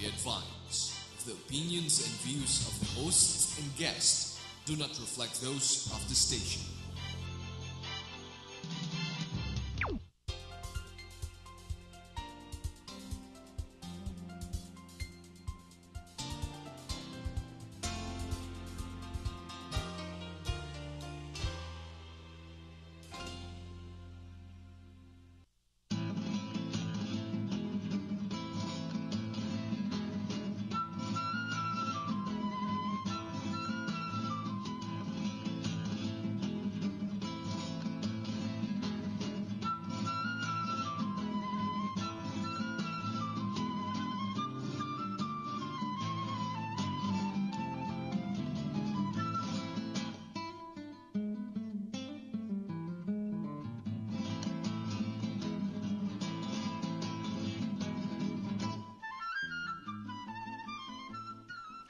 Be advised, the opinions and views of the hosts and guests do not reflect those of the station.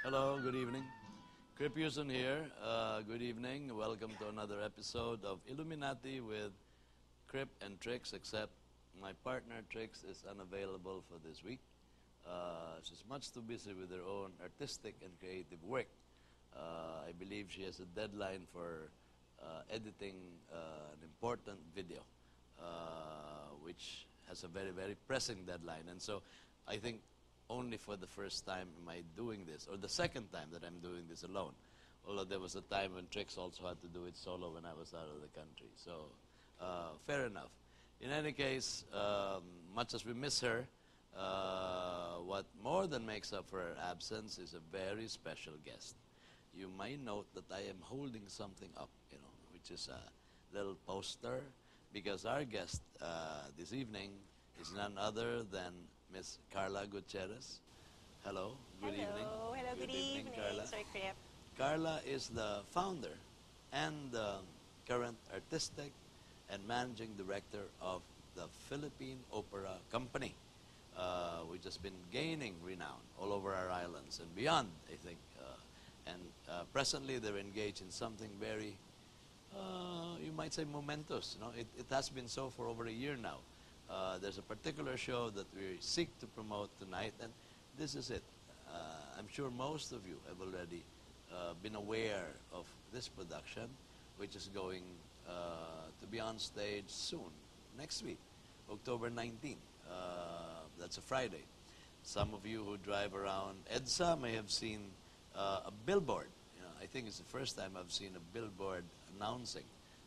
Hello, good evening. Crip Houston here. Good evening. Welcome to another episode of Illuminati with Crip and Trix, except my partner Trix is unavailable for this week. She's much too busy with her own artistic and creative work. I believe she has a deadline for editing an important video, which has a very, very pressing deadline. And so I think only for the first time am I doing this, or the second time that I'm doing this alone. Although there was a time when Trix also had to do it solo when I was out of the country. So, fair enough. In any case, much as we miss her, what more than makes up for her absence is a very special guest. You might note that I am holding something up, which is a little poster, because our guest this evening is none other than Miss Carla Gutierrez. Hello, good evening. Hello, good evening, Carla. Sir Crip. Carla is the founder and the current artistic and managing director of the Philippine Opera Company, which has been gaining renown all over our islands and beyond, I think. Presently, they're engaged in something very, you might say, momentous. It has been so for over a year now. There's a particular show that we seek to promote tonight, and this is it. I'm sure most of you have already been aware of this production, which is going to be on stage soon, next week, October 19th. That's a Friday. Some of you who drive around EDSA may have seen a billboard. I think it's the first time I've seen a billboard announcing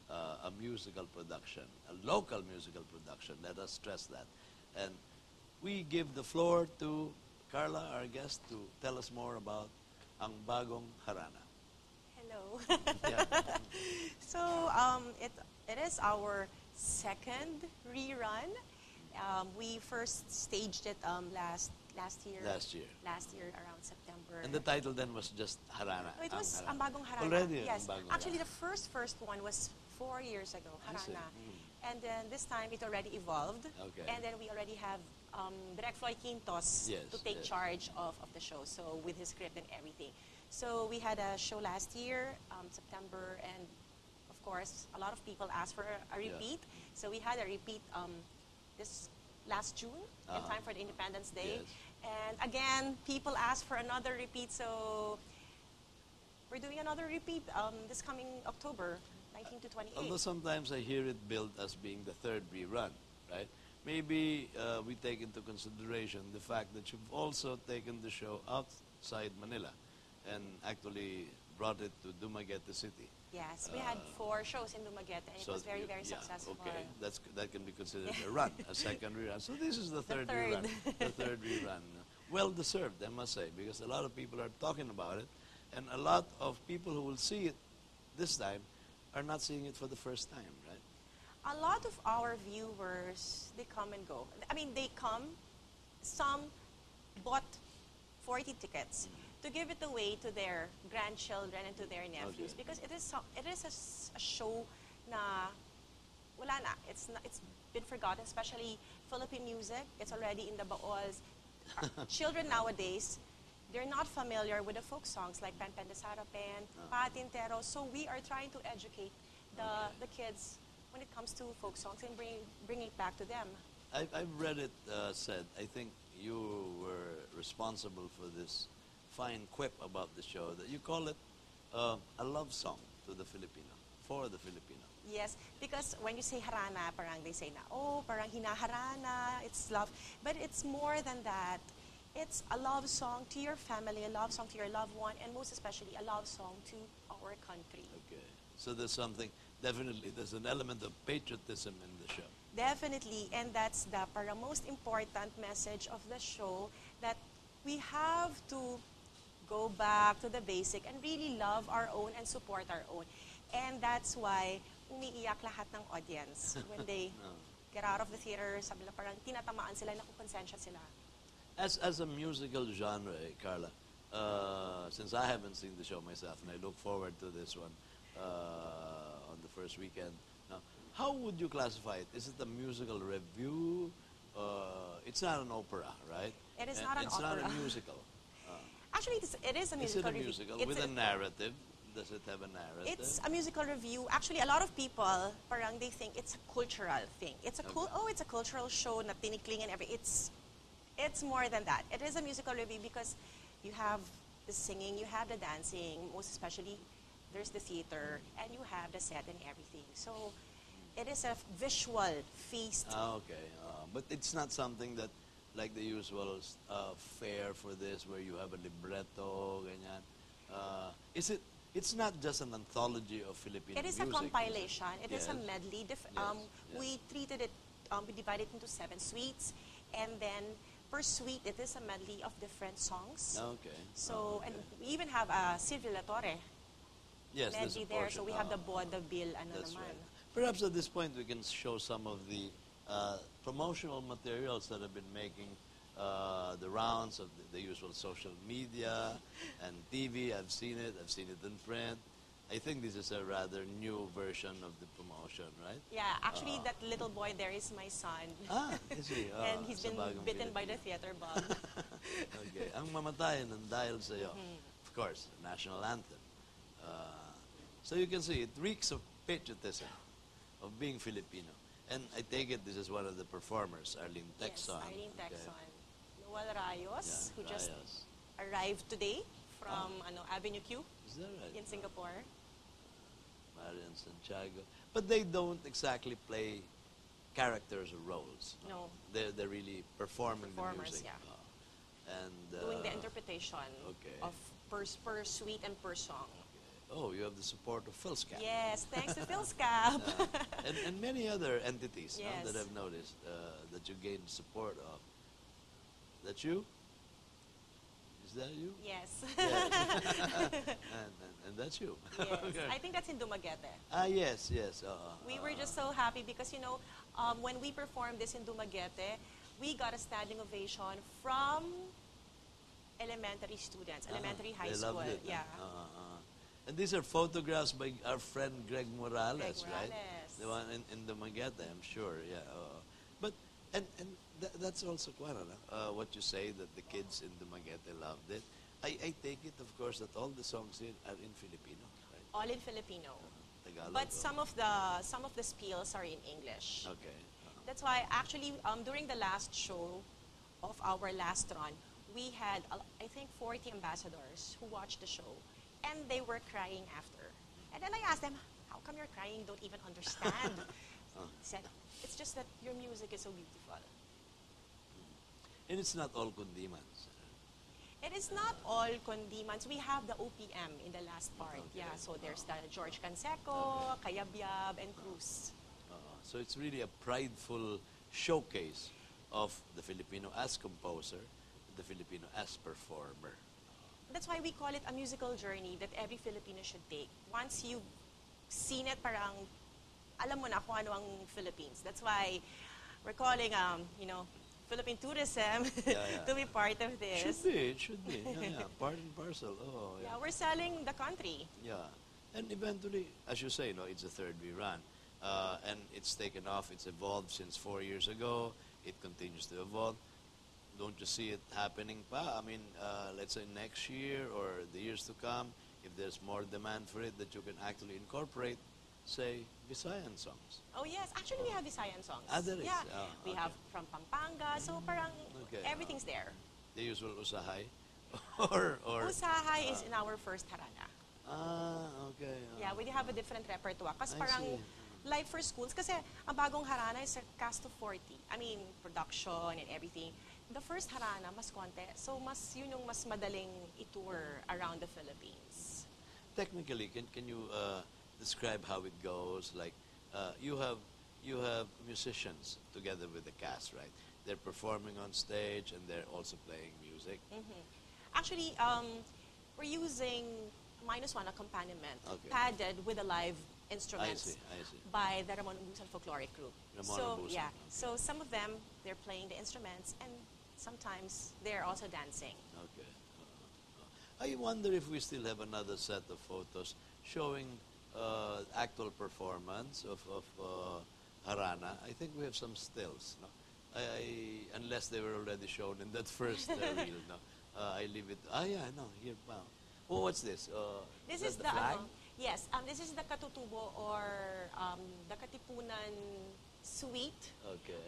a musical production, a local musical production. Let us stress that. And we give the floor to Carla, our guest, to tell us more about Ang Bagong Harana. Hello. Yeah. So it is our second rerun. We first staged it last year. Last year around September. And the title then was just Harana. No, it was Ang Bagong Harana. Already, yes. Ang Bagong Actually, Harana. the first one was 4 years ago, I see. Harana. And then this time it already evolved. Okay. And then we already have Direk Floyd Quintos Yes, to take yes. charge of the show, so with his script and everything. So we had a show last year, September, and of course, a lot of people asked for a repeat. Yeah. So we had a repeat this last June, in time for the Independence Day. Yes. And again, people asked for another repeat, so we're doing another repeat this coming October, 19 to 28. Although sometimes I hear it billed as being the third rerun, right? Maybe we take into consideration the fact that you've also taken the show outside Manila and actually brought it to Dumaguete City. Yes, we had 4 shows in Dumaguete, and it was very, very successful. Okay, that can be considered a run, a second rerun. So this is the third rerun. The third rerun. Well deserved, I must say, because a lot of people are talking about it, and a lot of people who will see it this time are not seeing it for the first time, right? A lot of our viewers, they come and go. I mean, they come, some bought 40 tickets to give it away to their grandchildren and to their nephews, because it is a show na wala na. It's been forgotten, especially Philippine music. It's already in the baols. Children nowadays, they're not familiar with the folk songs like Pen Pen de Sarapen, Patintero. So we are trying to educate the kids when it comes to folk songs and bring it back to them. I've read it said, I think you were responsible for this fine quip about the show that you call it a love song to the Filipino, for the Filipino. Yes, because when you say harana, parang they say na, oh, parang hinaharana, it's love. But it's more than that. It's a love song to your family, a love song to your loved one, and most especially a love song to our country. Okay. So there's something, definitely, there's an element of patriotism in the show. Definitely, and that's the parang most important message of the show, that we have to go back to the basic and really love our own and support our own. And that's why umiiyak lahat ng audience when they get out of the theater, sabi na parang tinatamaan sila, nakukonsensya sila. As a musical genre, Carla, since I haven't seen the show myself, and I look forward to this one on the first weekend, now, how would you classify it? Is it a musical review? It's not an opera, right? It is not an It's opera. not a musical. Actually, it is a Is musical it a review. musical It's with a narrative? Does it have a narrative? It's a musical review. Actually, a lot of people, parang they think it's a cultural thing. It's a it's a cultural show na tinikling and everything. It's more than that. It is a musical review because you have the singing, you have the dancing, most especially there's the theater, and you have the set and everything. So it is a visual feast. Okay. But it's not something that, like the usual fare for this, where you have a libretto, ganyan. Is it? It's not just an anthology of Filipino It is music. a compilation. It is a Yes. medley. Yes. We treated it, we divided it into 7 suites, and then per suite, it is a medley of different songs. Okay. So, okay. and we even have a Silvio La Torre Yes, there's a medley there. So portion. we have the Boda Bill, ano That's naman. right. Perhaps at this point we can show some of the promotional materials that have been making the rounds of the usual social media and TV. I've seen it in print. I think this is a rather new version of the promotion, right? Yeah, actually, that little boy there is my son. Is he? And he's sa been Bagong bitten by the Pilipino. theater bug. Okay. Ang mamatay ng dahil sa'yo. Mm-hmm. Of course, the national anthem. So you can see, it reeks of patriotism, of being Filipino. And I take it this is one of the performers, Arlene Texon. Yes, Irene Okay. Texon. Noel Rayos, Yeah, who just Rayos. arrived today from Avenue Q Is that right? in Singapore. Marian Santiago. But they don't exactly play characters or roles. No. They're really performing Performers, the music. yeah. And Doing the interpretation okay. of per suite and per song. oh, you have the support of PhilSCAP. Yes, thanks to Phil's Cap. And many other entities Yes. that I've noticed that you gained support of. That you? Is that you? Yes. Yes. and that's you. Yes. Okay. I think that's in Dumaguete. Yes. We were just so happy because, when we performed this in Dumaguete, we got a standing ovation from elementary students, elementary high They school. loved it. Yeah. And these are photographs by our friend Greg Morales, right? Morales. The one in the Dumaguete, I'm sure. Yeah. But that's also what you say, that the kids in Dumaguete loved it. I take it, of course, that all the songs here are in Filipino, right? All in Filipino. Tagalog. But some of the spiels are in English. Okay. That's why actually during the last show of our last run, we had I think 40 ambassadors who watched the show, and they were crying after. And then I asked them, "How come you're crying? You don't even understand?" They said, "It's just that your music is so beautiful." And it's not all kundimans. It is not all condiments. We have the OPM in the last part. Okay. Yeah, so there's the George Canseco, Kayabyab, and Cruz. So it's really a prideful showcase of the Filipino as composer, the Filipino as performer. That's why we call it a musical journey that every Filipino should take. Once you've seen it, parang alam mo na kung ano ang Philippines. That's why we're calling, Philippine tourism to be part of this. It should be. Yeah. Part and parcel. Oh, yeah. Yeah, we're selling the country. Yeah. And eventually, as you say, it's a third rerun. And it's taken off. It's evolved since 4 years ago. It continues to evolve. Don't you see it happening pa? I mean, let's say next year or the years to come, if there's more demand for it, that you can actually incorporate, say, Visayan songs. Oh yes, actually we have Visayan songs. There is. Yeah, Oh, we okay. have from Pampanga. So parang Okay. everything's there. The usual usahay? or Usahay is in our first harana. Okay. Yeah, we have a different repertoire. Kasi I parang, see. like for schools, kasi ang bagong harana is a cast of 40. I mean, production and everything. The first harana, mas konti. So, yun yung mas madaling itour around the Philippines. Technically, can you describe how it goes? Like, you have musicians together with the cast, right? They're performing on stage and they're also playing music. Actually, we're using -1 accompaniment, Okay. padded with the live instruments I see. by the Ramon Busan Folkloric Group. Ramon So, Abusan, yeah. okay. So, some of them, they're playing the instruments and sometimes they're also dancing. Okay. I wonder if we still have another set of photos showing actual performance of Harana. I think we have some stills. No? Unless they were already shown in that first reel. No? I leave it. Yeah, no, here. Wow. Oh, what's this? This is is that the flag? Yes, this is the Katutubo or the Katipunan suite. Okay.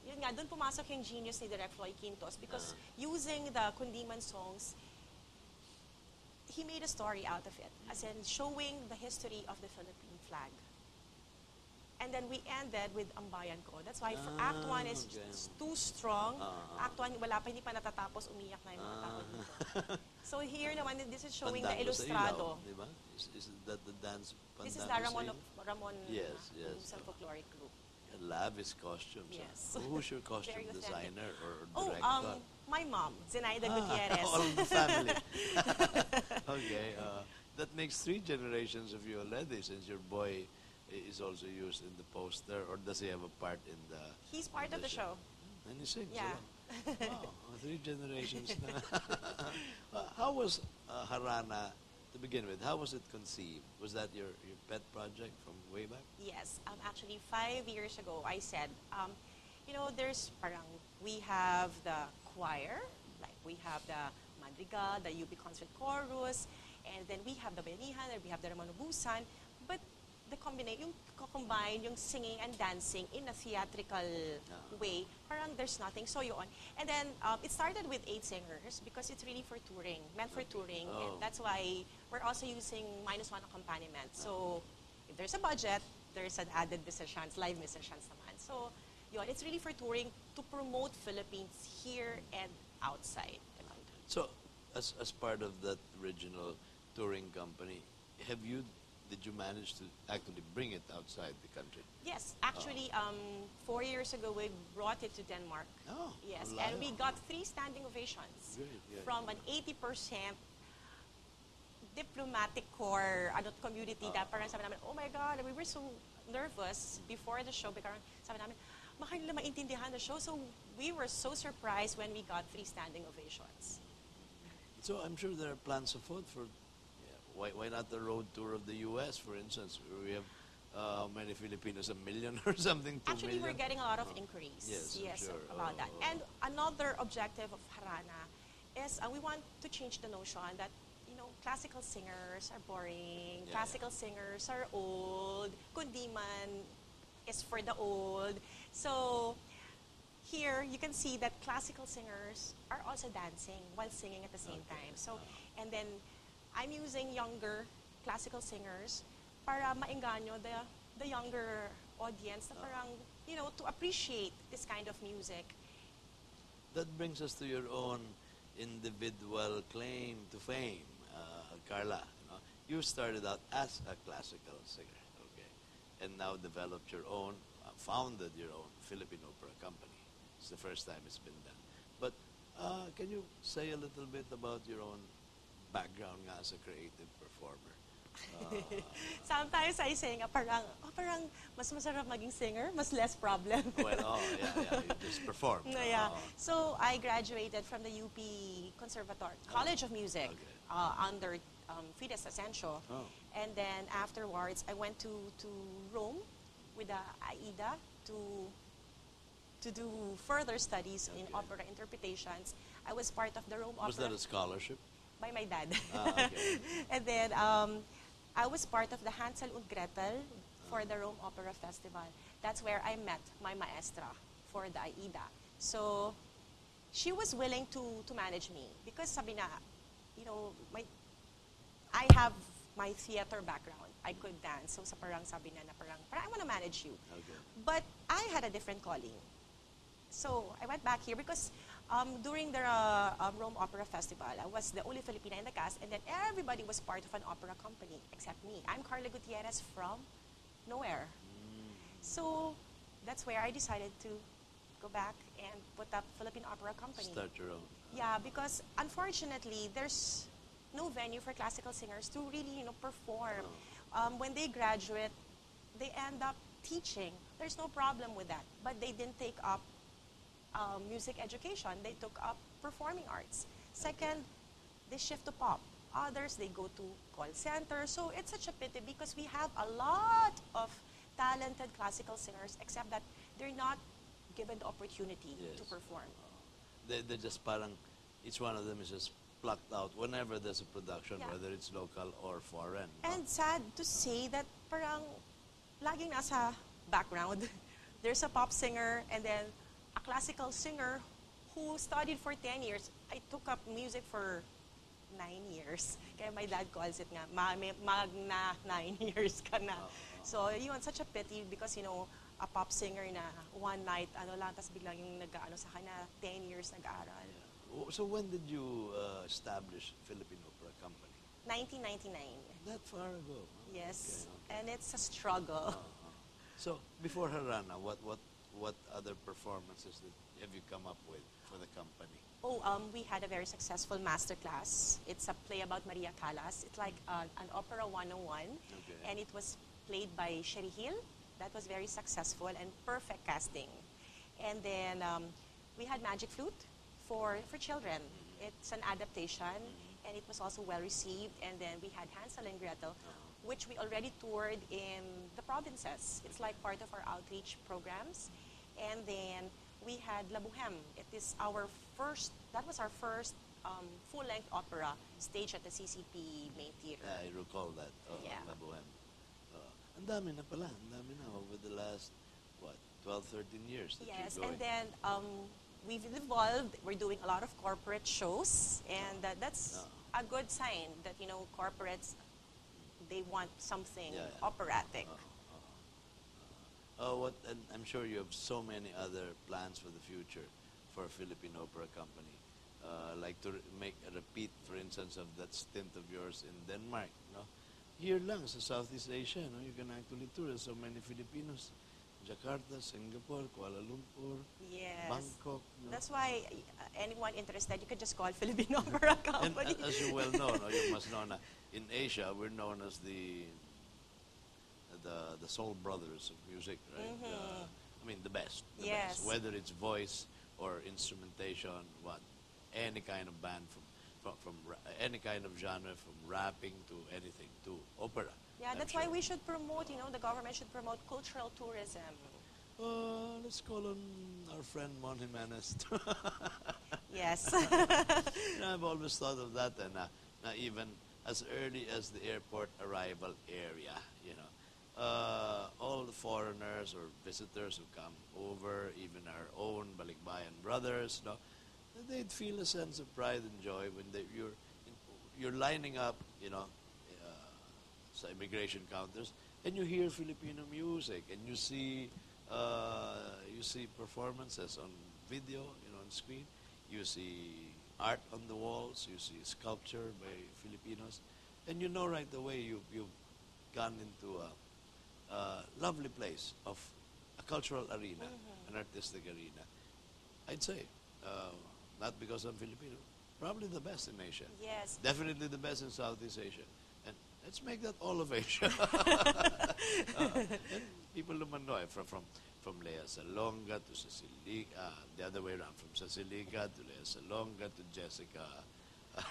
Yun nga, doon pumasok yung genius ni Direk Floyd Quintos because using the Kundiman songs, he made a story out of it, as in showing the history of the Philippine flag. And then we ended with Ambayan Ko. That's why for Act 1 is okay. too strong. Act 1, hindi pa natatapos, umiyak na yung mga tao dito. So here naman, this is showing the Pandango sa Ilustrado. ilaw, di ba? Is that the dance Pandango This is the sa Ramon, ilaw? Ramon Yes. Busan Folkloric Group. Lavish costumes. Yes. Who's your costume Very authentic. designer or Oh, director? my mom, Zenaida Gutierrez. All the family. Okay. That makes 3 generations of you already, since your boy is also used in the poster, or does he have a part in the? He's part in of the show. And he sings. Yeah. Wow, 3 generations na. How was Harana to begin with? How was it conceived? Was that your pet project from way back? Yes, actually 5 years ago, I said, there's we have the choir, like we have the Madrigal, the UP Concert Chorus, and then we have the Bayanihan, and we have the Ramon Busan, but the combine yung singing and dancing in a theatrical way, there's nothing. So yun. And then it started with 8 singers because it's really for touring, meant for touring, and that's why we're also using -1 accompaniment. So if there's a budget, there's an added musicians, live musicians naman. So yun, it's really for touring to promote Philippines here and outside the country. So, as part of that original touring company, did you manage to actually bring it outside the country? Yes, actually, 4 years ago we brought it to Denmark. Oh, Yes, wala. and we got 3 standing ovations Great. from an 80% diplomatic corps community that parang sabi namin, oh my God, we were so nervous before the show because sabi namin, baka nila maintindihan the show. So we were so surprised when we got 3 standing ovations. So I'm sure there are plans afoot for, why not the road tour of the U.S., for instance, where we have how many Filipinos, 1 million or something, 2 Actually, million? we're getting a lot of inquiries. Yes, I'm sure. About that. And another objective of Harana is we want to change the notion that classical singers are boring. Yeah. Classical singers are old. Kundiman is for the old. So here you can see that classical singers are also dancing while singing at the same time. So and then I'm using younger classical singers para maengganyo the younger audience na parang, to appreciate this kind of music. That brings us to your own individual claim to fame, Carla. You started out as a classical singer, okay, and now developed your own, founded your own Philippine Opera Company. It's the first time it's been done. But can you say a little bit about your own background as a creative performer? Sometimes I say nga parang mas masarap maging singer, mas less problem. Well, you just perform. Yeah. So I graduated from the UP Conservatoire College of Music under Fides Asensio. And then afterwards, I went to Rome with the AIDA to do further studies in opera interpretations. I was part of the Rome Opera. Was that a scholarship? By my dad. Okay. And then I was part of the Hansel und Gretel for the Rome Opera Festival. That's where I met my maestra for the AIDA. So she was willing to manage me because sabi na, you know, I have my theater background. I could dance. So sa parang sabi na parang I want to manage you. Okay. But I had a different calling. So I went back here because during the Rome Opera Festival, I was the only Filipina in the cast, and then everybody was part of an opera company except me. I'm Carla Gutierrez from nowhere. So that's where I decided to go back and put up Philippine Opera Company. Start your own. Yeah, because unfortunately, there's no venue for classical singers to really, you know, perform. When they graduate, they end up teaching. There's no problem with that. But they didn't take up music education. They took up performing arts. Second, they shift to pop. Others, they go to call center. So it's such a pity because we have a lot of talented classical singers, except that they're not given the opportunity Yes. to perform. They're just parang, each one of them is just plucked out whenever there's a production, Yeah. whether it's local or foreign. no? And sad to say that parang laging nasa background, there's a pop singer and then a classical singer who studied for 10 years. I took up music for 9 years. Kaya my dad calls it nga, magna 9 years ka na. So yun, such a pity because, you know, a pop singer na one night, ano lang, tas biglang yung nag-ano sa kanya, 10 years nag-aaral. So when did you establish Philippine Opera Company? 1999. That far ago. huh? Yes. Okay. And it's a struggle. So before Harana, what other performances have you come up with for the company? Oh, we had a very successful master class. It's a play about Maria Callas. It's like an opera 101. Okay. And it was played by Sherry Hill. That was very successful and perfect casting. And then we had Magic Flute for children. It's an adaptation, and it was also well received. And then we had Hansel and Gretel, which we already toured in the provinces. It's like part of our outreach programs. And then we had La Boheme. It is our first, that was our first full-length opera staged at the CCP main theater. I recall that. Yeah. La Boheme. Ang dami na pala. Ang dami na over the last, 12, 13 years that Yes, you're and going. then we've evolved. We're doing a lot of corporate shows, and that's a good sign that, you know, corporates, they want something Yeah, yeah. operatic. And I'm sure you have so many other plans for the future for Philippine Opera Company. Like to make a repeat, for instance, of that stint of yours in Denmark. No? Here lang sa Southeast Asia, no? You can actually tour. There's so many Filipinos. Jakarta, Singapore, Kuala Lumpur, Yes. Bangkok. No? That's why anyone interested, you could just call Philippine Opera And Company. as you well know, no, you must know na in Asia, we're known as the Soul Brothers of music, right? I mean, the best. The Yes. best. Whether it's voice or instrumentation, any kind of band from any kind of genre, from rapping to anything, to opera. Yeah, I'm that's sure. why we should promote, you know, the government should promote cultural tourism. Let's call on our friend Mon Jimenez. Yes. I've always thought of that, and even as early as the airport arrival area, all the foreigners or visitors who come over, even our own Balikbayan brothers, they'd feel a sense of pride and joy when you're lining up, sa immigration counters, and you hear Filipino music, and you see performances on video, on screen. You see art on the walls. You see sculpture by Filipinos, and you know right away you've gone into a lovely place of a cultural arena, an artistic arena. I'd say, not because I'm Filipino, probably the best in Asia. Yes. Definitely the best in Southeast Asia. And let's make that all of Asia. And people naman know, from Lea Salonga to Cecilica, the other way around, from Cecilica to Lea Salonga to Jessica.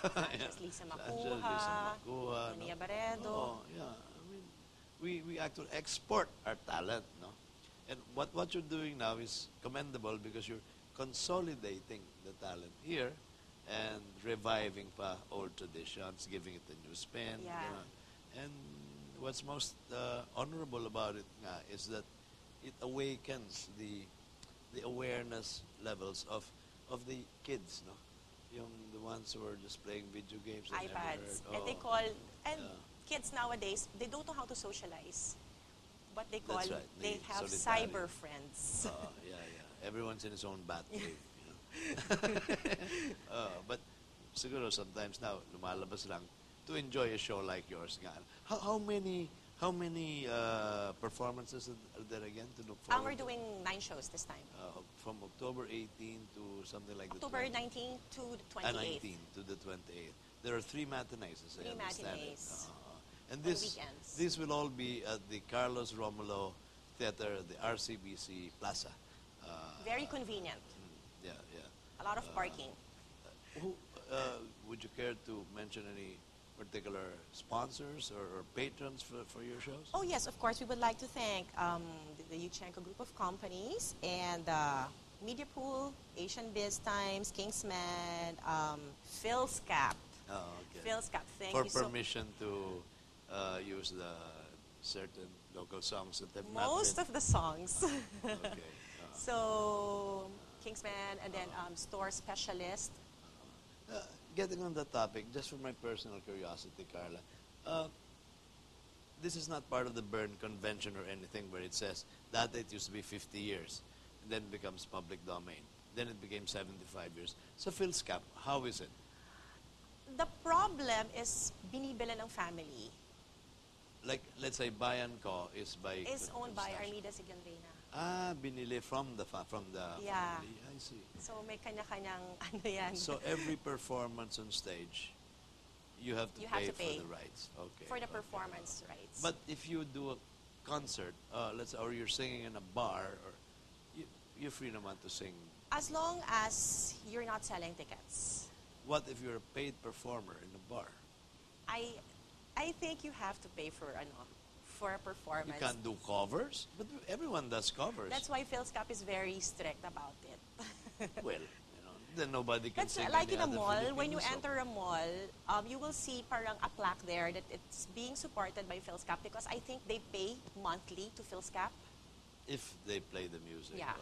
Sanchez, Lisa Sanchez, Macuja, Lisa Macuja, Nia Barredo. Oh, yeah. I mean, we actually export our talent, no? And what you're doing now is commendable because you're consolidating the talent here and reviving pa old traditions, giving it a new spin. Yeah. And what's most honorable about it is that it awakens the awareness levels of of the kids, no? The ones who are just playing video games. I never iPads. heard. And they Oh, call, and Yeah. kids nowadays, they don't know how to socialize. But they call, That's right. they The have solitary. cyber friends. Yeah, yeah. Everyone's in his own batcave. But siguro sometimes now, lumalabas lang to enjoy a show like yours. Nga. How many performances are there again to look forward We're to? doing 9 shows this time. From October 18 to something like October the 19 to the 28th. 19 to the 28th. There are 3 matinees, as I 3 understand matinees. it. And On this weekends. this will all be at the Carlos Romulo Theater, the RCBC Plaza. Very convenient. Yeah, yeah. A lot of parking. Who, would you care to mention any particular sponsors or patrons for your shows? Oh yes, of course. We would like to thank the Yuchenko Group of Companies and Media Pool, Asian Biz Times, Kingsman, PhilScap. Oh, okay. PhilScap, thank For you so permission to use the certain local songs that have most not of the songs. been. Okay. So Kingsman and then Store Specialist. Getting on that topic, just for my personal curiosity, Carla, this is not part of the Berne Convention or anything where it says that it used to be 50 years, and then it becomes public domain. Then it became 75 years. So PhilScap, how is it? The problem is binibila ng family. Like, let's say, Bayan Co. is by... Is owned by Constantio. Armida Sigandrena. Ah, binili from the Yeah. family. I see. So may kanya-kanyang ano yan. So every performance on stage, you have to, You pay, have to pay for the rights. Okay. for the okay. performance rights. But if you do a concert, let's or you're singing in a bar, or you're free naman to sing. as long as you're not selling tickets, What if you're a paid performer in a bar? I think you have to pay for a performance. You can't do covers, but everyone does covers. That's why PhilScap is very strict about it. Well, then nobody can That's sing like any in a other mall. When you Filipino song. enter a mall, you will see parang a plaque there that it's being supported by PhilScap because I think they pay monthly to PhilScap. If they play the music. Yeah.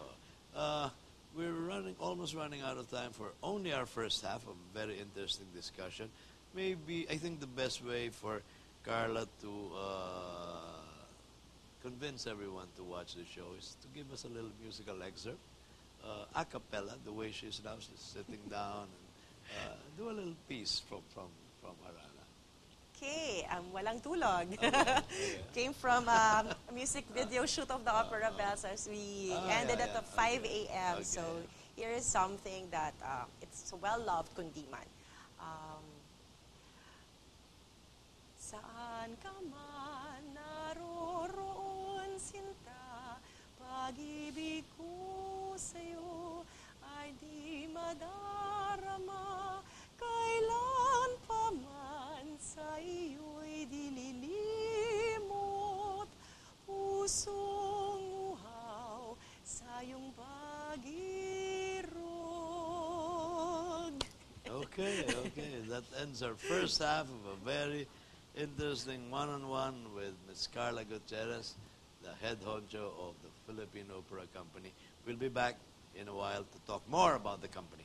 We're almost running out of time for only our first half of a very interesting discussion. Maybe, I think the best way for Carla to convince everyone to watch the show is to give us a little musical excerpt. A cappella, the way she's now, she's sitting down, and do a little piece from Arana. Okay, walang tulog. Okay. Came from a music video shoot of the Opera Bells as we ended yeah, at yeah. 5 Okay. a.m. Okay. So here is something that it's well-loved kundiman. Saan ka man naroroon, sinta, pag-ibig ko sa'yo ay di madarama, kailan pa man sa iyo'y dililimot, pusong uhaw sa iyong pag-irog. Okay, okay. That ends our first half of a very interesting one-on-one with Ms. Carla Gutierrez, the head honcho of the Philippine Opera Company. We'll be back in a while to talk more about the company.